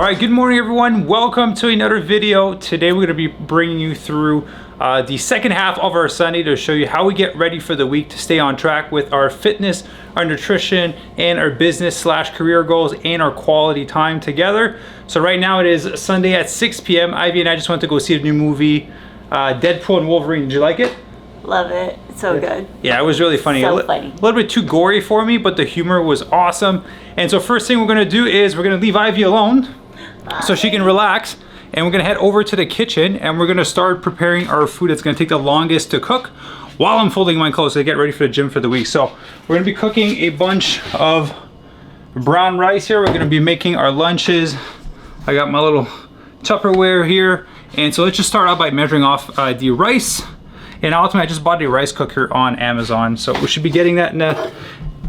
right, good morning everyone. Welcome to another video. Today we're going to be bringing you through the second half of our Sunday to show you how we get ready for the week to stay on track with our fitness, our nutrition, and our business / career goals and our quality time together. So right now it is Sunday at 6 p.m. Ivy and I just went to go see a new movie, Deadpool and Wolverine. Did you like it? Love it. It's so good. Yeah, it was really funny. So funny. A little bit too gory for me, but the humor was awesome. And so first thing we're gonna do is we're gonna leave Ivy alone so she can relax. And we're gonna head over to the kitchen and we're gonna start preparing our food that's gonna take the longest to cook while I'm folding my clothes to get ready for the gym for the week. So we're gonna be cooking a bunch of brown rice here. We're gonna be making our lunches. I got my little Tupperware here. And so let's just start out by measuring off the rice. And ultimately, I just bought a rice cooker on Amazon. So we should be getting that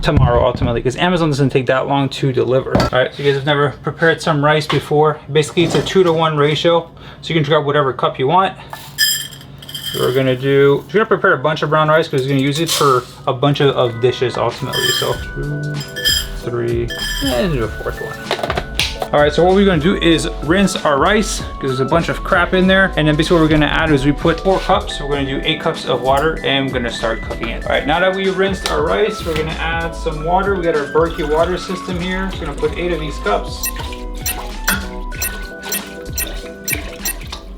tomorrow ultimately, because Amazon doesn't take that long to deliver. All right, so you guys have never prepared some rice before. Basically, it's a 2-to-1 ratio. So you can grab whatever cup you want. We're gonna prepare a bunch of brown rice because we're gonna use it for a bunch of dishes ultimately. So 2, 3, and do a fourth one. All right, so what we're gonna do is rinse our rice because there's a bunch of crap in there. And then basically what we're gonna add is we put 4 cups. We're gonna do 8 cups of water and we're gonna start cooking it. All right, now that we rinsed our rice, we're gonna add some water. We got our Berkey water system here. So we're gonna put 8 of these cups.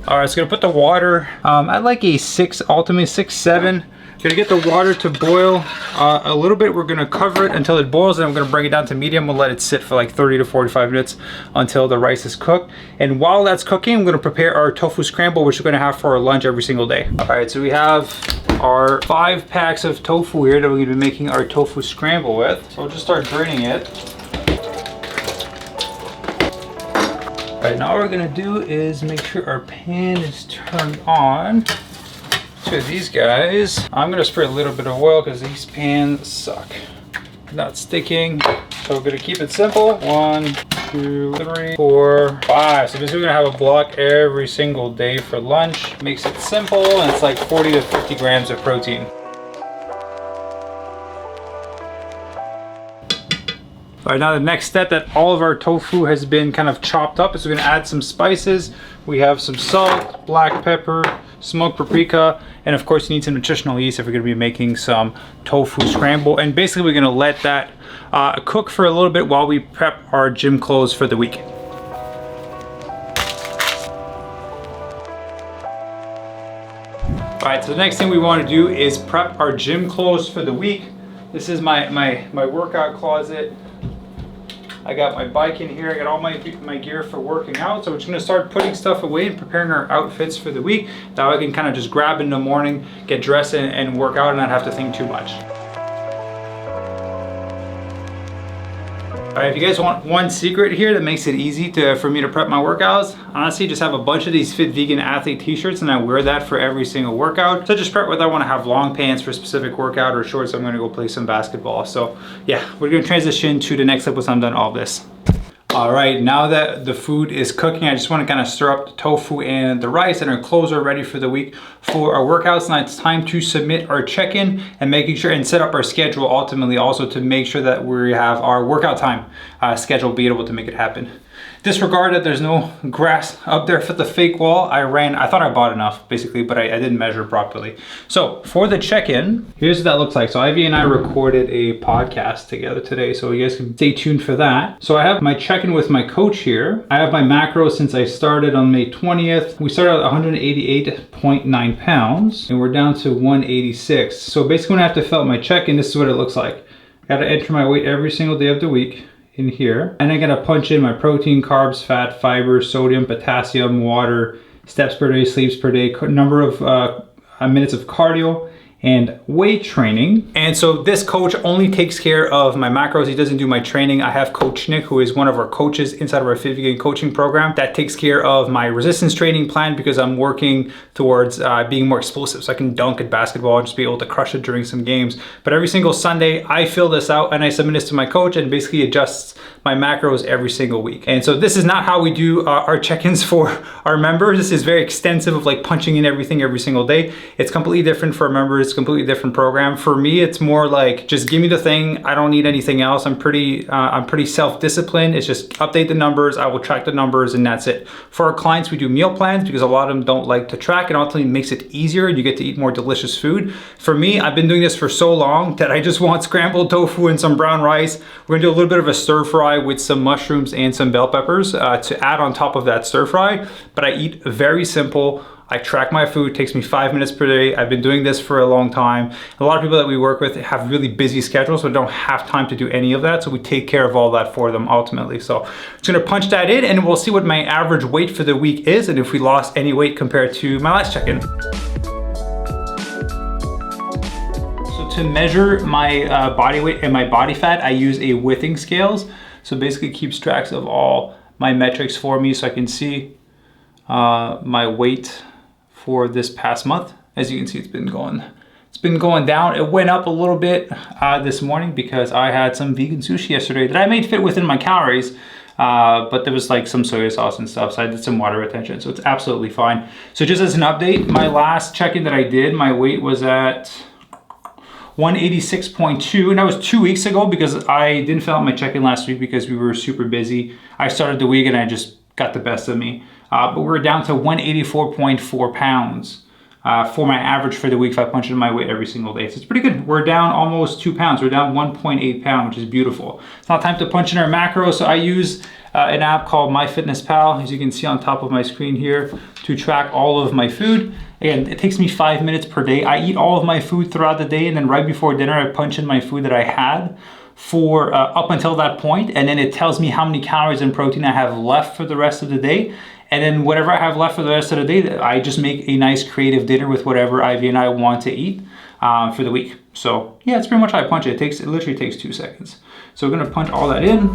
All right, so gonna put the water at like a 6, ultimately 6, 7. Gonna get the water to boil a little bit. We're gonna cover it until it boils, and I'm gonna bring it down to medium. We'll let it sit for like 30 to 45 minutes until the rice is cooked. And while that's cooking, I'm gonna prepare our tofu scramble, which we're gonna have for our lunch every single day. All right, so we have our 5 packs of tofu here that we're gonna be making our tofu scramble with. So we'll just start draining it. All right, now what we're gonna do is make sure our pan is turned on. To these guys, I'm gonna spray a little bit of oil because these pans suck. Not sticking. So we're gonna keep it simple. 1, 2, 3, 4, 5. So basically we're gonna have a block every single day for lunch. Makes it simple and it's like 40 to 50 grams of protein. All right, now the next step that all of our tofu has been kind of chopped up is we're gonna add some spices. We have some salt, black pepper, smoked paprika, and of course you need some nutritional yeast if we're gonna be making some tofu scramble. And basically we're gonna let that cook for a little bit while we prep our gym clothes for the week. All right, so the next thing we wanna do is prep our gym clothes for the week. This is my workout closet. I got my bike in here. I got all my gear for working out. So we're just gonna start putting stuff away and preparing our outfits for the week. That way I can kind of just grab in the morning, get dressed and work out and not have to think too much. All right, if you guys want one secret here that makes it easy for me to prep my workouts, honestly, just have a bunch of these Fit Vegan Athlete t-shirts and I wear that for every single workout. So just prep whether I wanna have long pants for a specific workout or shorts, I'm gonna go play some basketball. So yeah, we're gonna transition to the next step once I'm done all this. All right, now that the food is cooking, I just want to kind of stir up the tofu and the rice, and our clothes are ready for the week for our workouts. Now it's time to submit our check-in and making sure and set up our schedule ultimately also to make sure that we have our workout time schedule, be able to make it happen. Disregard that there's no grass up there for the fake wall. I thought I bought enough basically, but I didn't measure properly. So for the check-in, here's what that looks like. So Ivy and I recorded a podcast together today, so you guys can stay tuned for that. So I have my check-in with my coach here. I have my macros since I started on May 20th. We started at 188.9 pounds and we're down to 186. So basically when I have to fill out my check-in, this is what it looks like. I gotta enter my weight every single day of the week in here, and I gotta punch in my protein, carbs, fat, fiber, sodium, potassium, water, steps per day, sleeps per day, number of minutes of cardio, and weight training. And so this coach only takes care of my macros. He doesn't do my training. I have Coach Nick, who is one of our coaches inside of our Fit Vegan coaching program, that takes care of my resistance training plan because I'm working towards being more explosive. So I can dunk at basketball and just be able to crush it during some games. But every single Sunday, I fill this out and I submit this to my coach and basically adjusts my macros every single week. And so this is not how we do our check-ins for our members. This is very extensive of like punching in everything every single day. It's completely different for our members. it's a completely different program. For me, it's more like, just give me the thing. I don't need anything else. I'm pretty self-disciplined. It's just update the numbers. I will track the numbers and that's it. For our clients, we do meal plans because a lot of them don't like to track. It ultimately makes it easier and you get to eat more delicious food. For me, I've been doing this for so long that I just want scrambled tofu and some brown rice. We're gonna do a little bit of a stir fry with some mushrooms and some bell peppers to add on top of that stir fry. But I eat very simple. I track my food, it takes me 5 minutes per day. I've been doing this for a long time. A lot of people that we work with have really busy schedules, so don't have time to do any of that. So we take care of all that for them ultimately. So I'm just gonna punch that in and we'll see what my average weight for the week is and if we lost any weight compared to my last check-in. So to measure my body weight and my body fat, I use a withing scales. So basically it keeps tracks of all my metrics for me so I can see my weight for this past month. As you can see, it's been going down. It went up a little bit this morning because I had some vegan sushi yesterday that I made fit within my calories, but there was like some soy sauce and stuff, so I did some water retention, so it's absolutely fine. So just as an update, my last check-in that I did, my weight was at 186.2, and that was 2 weeks ago because I didn't fill out my check-in last week because we were super busy. I started the week and I just got the best of me. But we're down to 184.4 pounds for my average for the week if I punch in my weight every single day. So it's pretty good. We're down almost 2 pounds. We're down 1.8 pounds, which is beautiful. It's now time to punch in our macros. So I use an app called MyFitnessPal, as you can see on top of my screen here, to track all of my food. Again, it takes me 5 minutes per day. I eat all of my food throughout the day, and then right before dinner, I punch in my food that I had for up until that point, and then it tells me how many calories and protein I have left for the rest of the day. And then whatever I have left for the rest of the day, I just make a nice creative dinner with whatever Ivy and I want to eat for the week. So yeah, it's pretty much how I punch it. It literally takes 2 seconds. So we're gonna punch all that in.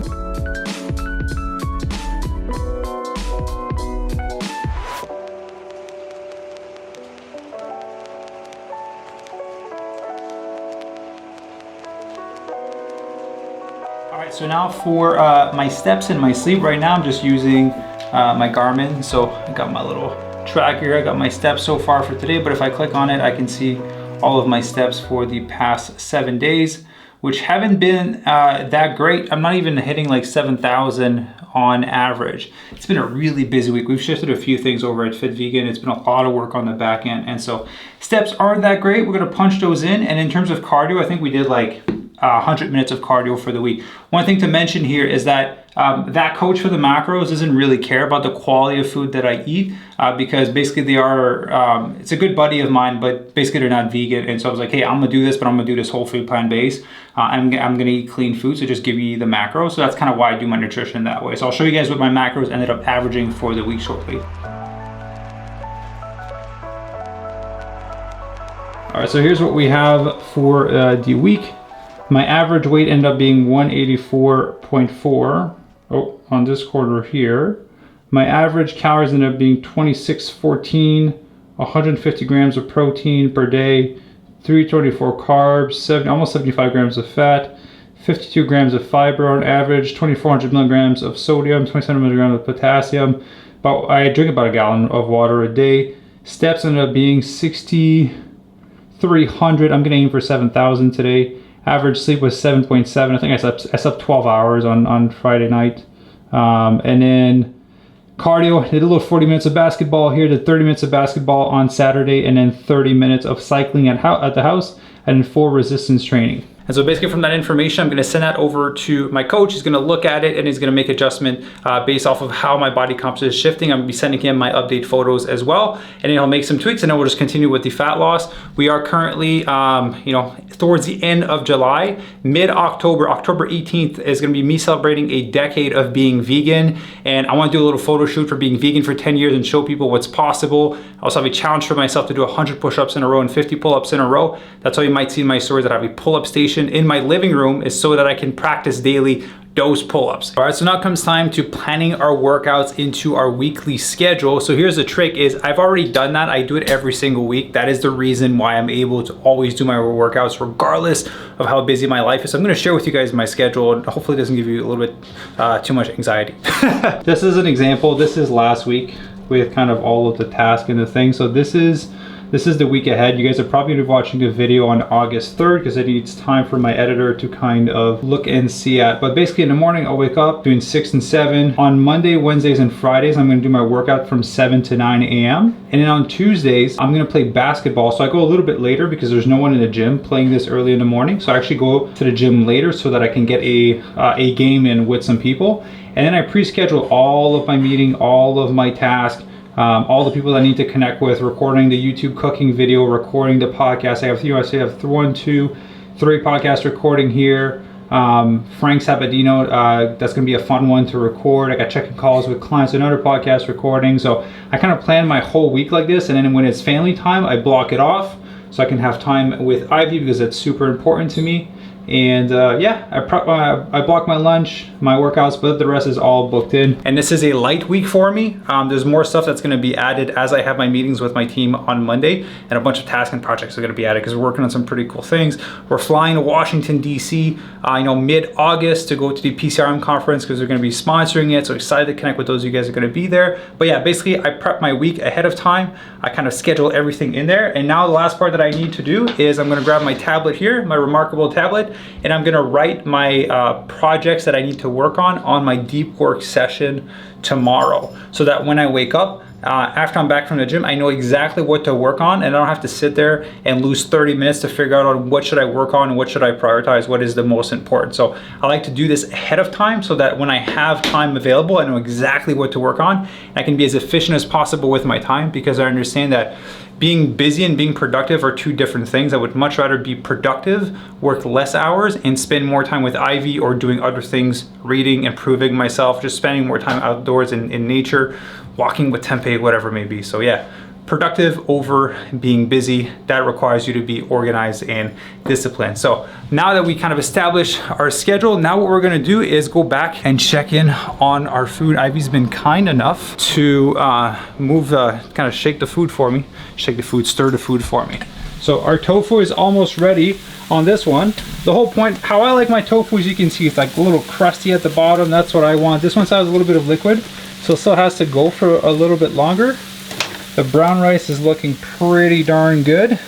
All right, so now for my steps and my sleep. Right now I'm just using my Garmin. So I got my little tracker, I got my steps so far for today, but if I click on it, I can see all of my steps for the past 7 days, which haven't been that great. I'm not even hitting like 7,000 on average. It's been a really busy week. We've shifted a few things over at Fit Vegan. It's been a lot of work on the back end, and so steps aren't that great. We're gonna punch those in, and in terms of cardio, I think we did like 100 minutes of cardio for the week. One thing to mention here is that that coach for the macros doesn't really care about the quality of food that I eat because basically they are, it's a good buddy of mine, but basically they're not vegan. And so I was like, hey, I'm gonna do this, but I'm gonna do this whole food plan base. I'm gonna eat clean food, so just give me the macros. So that's kind of why I do my nutrition that way. So I'll show you guys what my macros ended up averaging for the week shortly. All right, so here's what we have for the week. My average weight ended up being 184.4. Oh, on this quarter here. My average calories ended up being 2614, 150 grams of protein per day, 324 carbs, almost 75 grams of fat, 52 grams of fiber on average, 2400 milligrams of sodium, 27 milligrams of potassium. I drink about a gallon of water a day. Steps ended up being 6,300. I'm gonna aim for 7,000 today. Average sleep was 7.7. I think I slept 12 hours on Friday night. And then cardio, did a little 40 minutes of basketball here, did 30 minutes of basketball on Saturday, and then 30 minutes of cycling at the house, and then 4 resistance training. And so basically from that information, I'm gonna send that over to my coach. He's gonna look at it and he's gonna make adjustment based off of how my body composition is shifting. I'm gonna be sending him my update photos as well. And then he'll make some tweaks and then we'll just continue with the fat loss. We are currently, towards the end of July, mid-October, October 18th is gonna be me celebrating a decade of being vegan. And I wanna do a little photo shoot for being vegan for 10 years and show people what's possible. I also have a challenge for myself to do 100 push-ups in a row and 50 pull-ups in a row. That's how you might see in my stories that I have a pull-up station in my living room is so that I can practice daily those pull-ups. All right, so now comes time to planning our workouts into our weekly schedule. So here's the trick is I've already done that. I do it every single week. That is the reason why I'm able to always do my workouts regardless of how busy my life is. So I'm gonna share with you guys my schedule and hopefully it doesn't give you a little bit too much anxiety. This is an example. This is last week with kind of all of the tasks and the things. So this is this is the week ahead. You guys are probably gonna be watching the video on August 3rd because it needs time for my editor to kind of look and see at. But basically in the morning, I'll wake up doing 6 and 7. On Monday, Wednesdays, and Fridays, I'm gonna do my workout from 7 to 9 a.m. And then on Tuesdays, I'm gonna play basketball. So I go a little bit later because there's no one in the gym playing this early in the morning. So I actually go to the gym later so that I can get a game in with some people. And then I pre-schedule all of my meeting, all of my tasks, all the people that I need to connect with, recording the YouTube cooking video, recording the podcast. I have 1, 2, 3 podcast recording here. Frank Sabatino, that's gonna be a fun one to record. I got checking calls with clients, another podcast recording. So I kind of plan my whole week like this, and then when it's family time, I block it off so I can have time with Ivy because that's super important to me. And yeah, I block my lunch, my workouts, but the rest is all booked in. And this is a light week for me. There's more stuff that's gonna be added as I have my meetings with my team on Monday, and a bunch of tasks and projects are gonna be added because we're working on some pretty cool things. We're flying to Washington, DC, mid-August to go to the PCRM conference because they're gonna be sponsoring it. So excited to connect with those of you guys are gonna be there. But yeah, basically I prep my week ahead of time. I kind of schedule everything in there. And now the last part that I need to do is I'm gonna grab my tablet here, my remarkable tablet, and I'm gonna write my projects that I need to work on my deep work session tomorrow, so that when I wake up, after I'm back from the gym, I know exactly what to work on, and I don't have to sit there and lose 30 minutes to figure out on what should I work on and what should I prioritize, what is the most important. So I like to do this ahead of time so that when I have time available, I know exactly what to work on, and I can be as efficient as possible with my time, because I understand that being busy and being productive are two different things. I would much rather be productive, work less hours, and spend more time with Ivy or doing other things, reading, improving myself, just spending more time outdoors in nature, walking with Tempeh, whatever it may be. So yeah, productive over being busy. That requires you to be organized and disciplined. So now that we kind of established our schedule, now what we're gonna do is go back and check in on our food. Ivy's been kind enough to kind of shake the food for me. Shake the food, stir the food for me. So our tofu is almost ready on this one. The whole point, how I like my tofu, as you can see, it's like a little crusty at the bottom. That's what I want. This one still has a little bit of liquid, so it still has to go for a little bit longer. The brown rice is looking pretty darn good.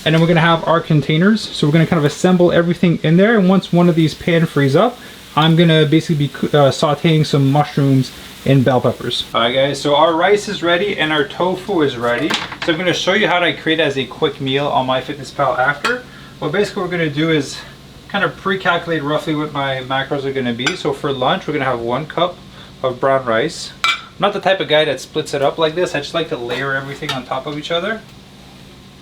And then we're gonna have our containers. So we're gonna kind of assemble everything in there. And once one of these pan frees up, I'm gonna basically be sauteing some mushrooms and bell peppers. All right guys, so our rice is ready and our tofu is ready. So I'm gonna show you how to create as a quick meal on MyFitnessPal after. What basically we're gonna do is kind of pre-calculate roughly what my macros are gonna be. So for lunch, we're gonna have 1 cup of brown rice. I'm not the type of guy that splits it up like this. I just like to layer everything on top of each other.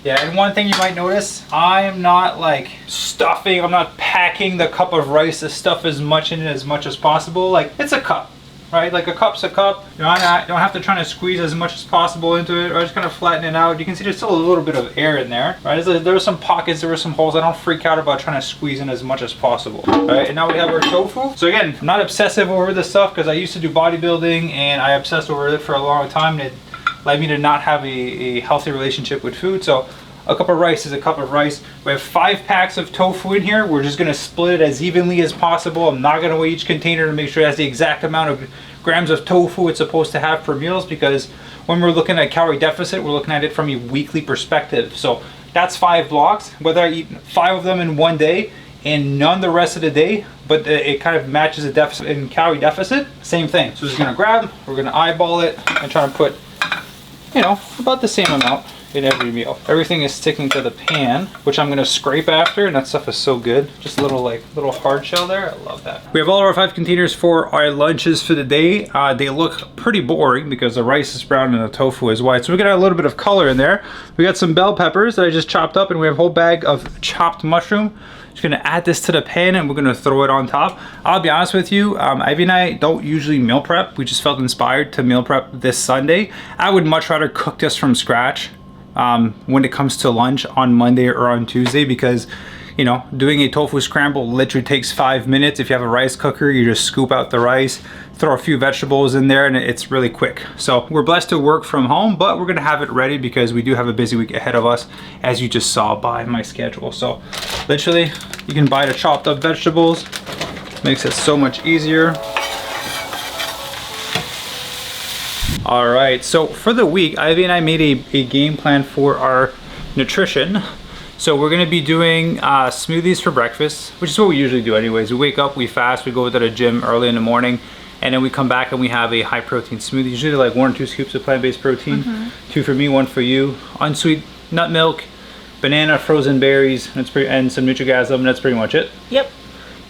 Yeah, and one thing you might notice, I'm not like stuffing, I'm not packing the cup of rice to stuff as much in it as much as possible. Like, it's a cup, right? Like a cup's a cup. You don't have to try to squeeze as much as possible into it, or just kind of flatten it out. You can see there's still a little bit of air in there, right? There were some pockets, there were some holes. I don't freak out about trying to squeeze in as much as possible. All right, and now we have our tofu. So again, I'm not obsessive over this stuff because I used to do bodybuilding and I obsessed over it for a long time, and it led me to not have a healthy relationship with food. So a cup of rice is a cup of rice. We have 5 packs of tofu in here. We're just gonna split it as evenly as possible. I'm not gonna weigh each container to make sure it has the exact amount of grams of tofu it's supposed to have per meals, because when we're looking at calorie deficit, we're looking at it from a weekly perspective. So that's 5 blocks. Whether I eat 5 of them in one day and none the rest of the day, but it kind of matches a deficit in calorie deficit, same thing. So we're just gonna grab, we're gonna eyeball it and try to put, you know, about the same amount in every meal. Everything is sticking to the pan, which I'm gonna scrape after, and that stuff is so good. Just a little hard shell there. I love that. We have all of our 5 containers for our lunches for the day. They look pretty boring because the rice is brown and the tofu is white. So we're gonna add a little bit of color in there. We got some bell peppers that I just chopped up, and we have a whole bag of chopped mushroom. Just gonna add this to the pan and we're gonna throw it on top. I'll be honest with you, Ivy and I don't usually meal prep. We just felt inspired to meal prep this Sunday. I would much rather cook this from scratch when it comes to lunch on Monday or on Tuesday, because you know, doing a tofu scramble literally takes 5 minutes. If you have a rice cooker, you just scoop out the rice, throw a few vegetables in there, and it's really quick. So we're blessed to work from home, but we're gonna have it ready because we do have a busy week ahead of us, as you just saw by my schedule. So literally, you can buy the chopped up vegetables. Makes it so much easier. All right, so for the week, Ivy and I made a game plan for our nutrition. So we're gonna be doing smoothies for breakfast, which is what we usually do anyways. We wake up, we fast, we go to the gym early in the morning, and then we come back and we have a high protein smoothie, usually like 1 or 2 scoops of plant-based protein, 2 for me, 1 for you, unsweet nut milk, banana, frozen berries, and some Nutrigasm, that's pretty much it. Yep.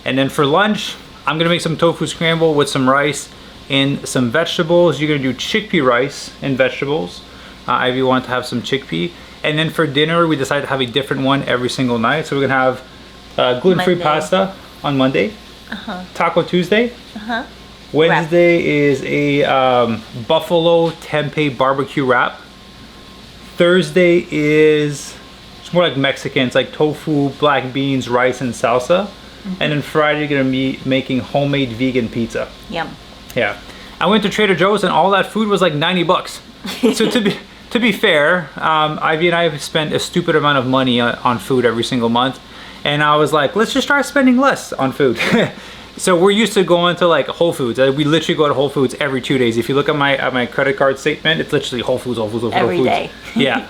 And then for lunch, I'm gonna make some tofu scramble with some rice and some vegetables. You're gonna do chickpea rice and vegetables. Ivy wanted to have some chickpea. And then for dinner, we decided to have a different one every single night. So we're gonna have gluten-free pasta on Monday, Taco Tuesday. Wednesday is a buffalo tempeh barbecue wrap. Thursday is, it's more like Mexican. It's like tofu, black beans, rice, and salsa. And then Friday, you're gonna be making homemade vegan pizza. Yum. Yeah, I went to Trader Joe's and all that food was like 90 bucks. So to be fair, Ivy and I have spent a stupid amount of money on food every single month. And I was like, let's just try spending less on food. So we're used to going to like Whole Foods. We literally go to Whole Foods every 2 days. If you look at my credit card statement, it's literally Whole Foods, Whole Foods, Whole Foods. Every day. Yeah.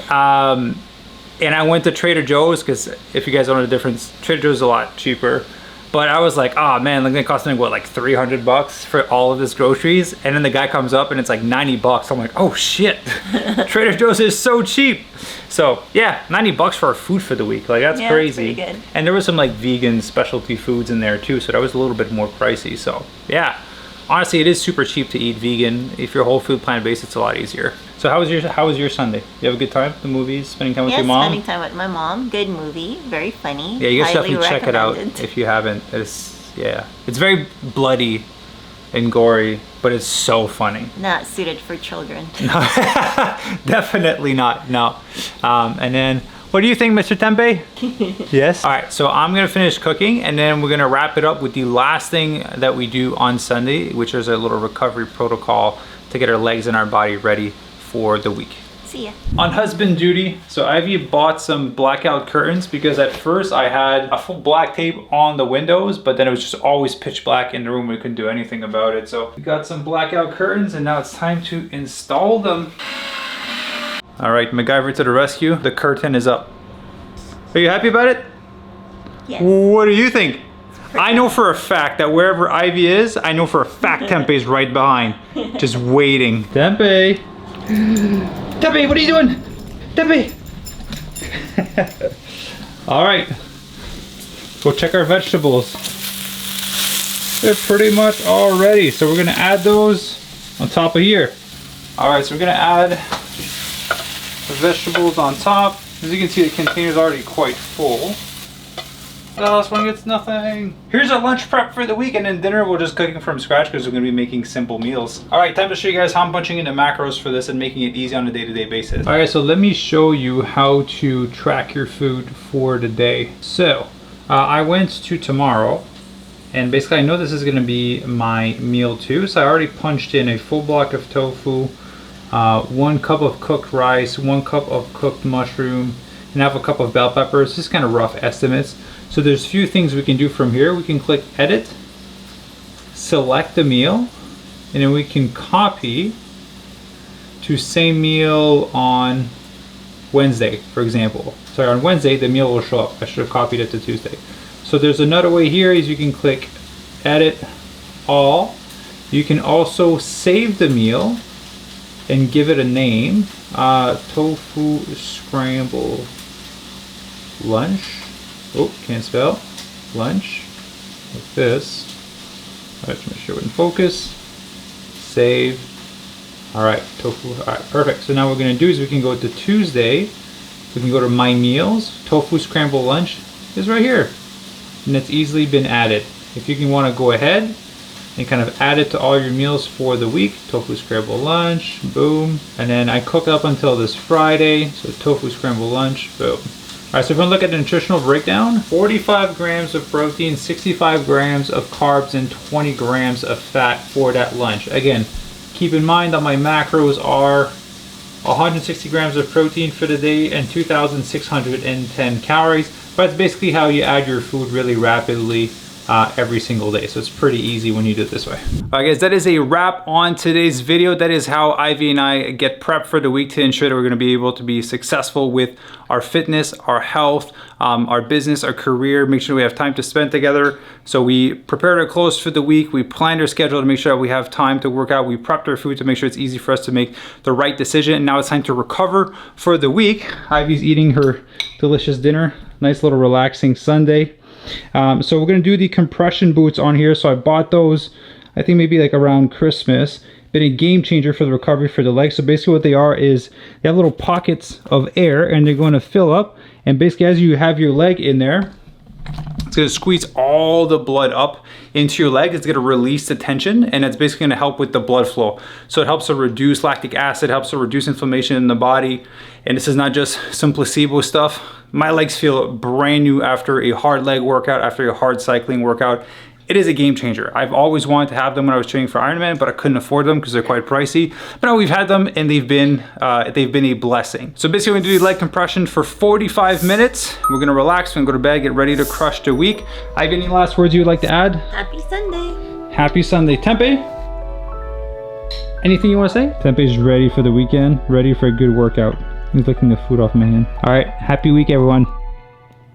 And I went to Trader Joe's because if you guys don't know the difference, Trader Joe's is a lot cheaper. But I was like, oh man, like it cost me what, like 300 bucks for all of this groceries. And then the guy comes up and it's like 90 bucks. I'm like, oh shit, Trader Joe's is so cheap. So yeah, 90 bucks for our food for the week. Like that's crazy. That's pretty good. And there was some like vegan specialty foods in there too. So that was a little bit more pricey. So yeah, honestly, it is super cheap to eat vegan. If you're whole food plant-based, it's a lot easier. So how was your Sunday? You have a good time? The movies, spending time with your mom? Spending time with my mom. Good movie. Very funny. Yeah, you guys Highly definitely check it out if you haven't. It's very bloody and gory, but it's so funny. Not suited for children. Definitely not, no. And then, what do you think, Mr. Tempeh? Yes? All right, so I'm gonna finish cooking and then we're gonna wrap it up with the last thing that we do on Sunday, which is a little recovery protocol to get our legs and our body ready for the week. See ya. On husband duty, so Ivy bought some blackout curtains because at first I had a full black tape on the windows, but then it was just always pitch black in the room. We couldn't do anything about it. So we got some blackout curtains and now it's time to install them. All right, MacGyver to the rescue. The curtain is up. Are you happy about it? Yes. What do you think? I know for a fact that wherever Ivy is, I know for a fact Tempeh's right behind, just waiting. Tempeh. Tempeh, what are you doing? Tempeh! All right, go check our vegetables. They're pretty much all ready. So we're gonna add those on top of here. All right, so we're gonna add the vegetables on top. As you can see, the container's already quite full. The last one gets nothing. Here's our lunch prep for the week, and then dinner we're just cooking from scratch because we're gonna be making simple meals. All right, time to show you guys how I'm punching into macros for this and making it easy on a day-to-day basis. All right, so let me show you how to track your food for the day. So I went to tomorrow, and basically I know this is gonna be my meal too. So I already punched in a full block of tofu, 1 cup of cooked rice, 1 cup of cooked mushroom, and half a cup of bell peppers. Just kind of rough estimates. So there's a few things we can do from here. We can click edit, select the meal, and then we can copy to same meal on Wednesday, for example. So on Wednesday, the meal will show up. I should have copied it to Tuesday. So there's another way here is you can click edit all. You can also save the meal and give it a name. Tofu scramble lunch. Oh, can't spell. Lunch. Like this. All right, make sure we're in focus. Save. All right, tofu. All right, perfect. So now what we're gonna do is we can go to Tuesday. We can go to my meals. Tofu scramble lunch is right here. And it's easily been added. If you can wanna go ahead and kind of add it to all your meals for the week. Tofu scramble lunch, boom. And then I cook up until this Friday. So tofu scramble lunch, boom. All right, so if we look at the nutritional breakdown, 45 grams of protein, 65 grams of carbs, and 20 grams of fat for that lunch. Again, keep in mind that my macros are 160 grams of protein for the day and 2,610 calories. But it's basically how you add your food really rapidly every single day. So it's pretty easy when you do it this way. All right guys, that is a wrap on today's video. That is how Ivy and I get prepped for the week to ensure that we're gonna be able to be successful with our fitness, our health, our business, our career, make sure we have time to spend together. So we prepared our clothes for the week. We planned our schedule to make sure that we have time to work out. We prepped our food to make sure it's easy for us to make the right decision. And now it's time to recover for the week. Ivy's eating her delicious dinner. Nice little relaxing Sunday. So we're gonna do the compression boots on here. So I bought those, I think maybe like around Christmas. Been a game changer for the recovery for the legs. So basically what they are is they have little pockets of air and they're going to fill up. And basically as you have your leg in there, it's gonna squeeze all the blood up into your leg. It's gonna release the tension and it's basically gonna help with the blood flow. So it helps to reduce lactic acid, helps to reduce inflammation in the body. And this is not just some placebo stuff. My legs feel brand new after a hard leg workout, after a hard cycling workout. It is a game changer. I've always wanted to have them when I was training for Ironman, but I couldn't afford them because they're quite pricey. But now we've had them and they've been a blessing. So basically we're gonna do leg compression for 45 minutes. We're gonna relax, we're gonna go to bed, get ready to crush the week. Ivy, any last words you'd like to add? Happy Sunday. Happy Sunday. Tempe, anything you wanna say? Tempe's ready for the weekend, ready for a good workout. He's licking the food off my hand. All right, happy week everyone.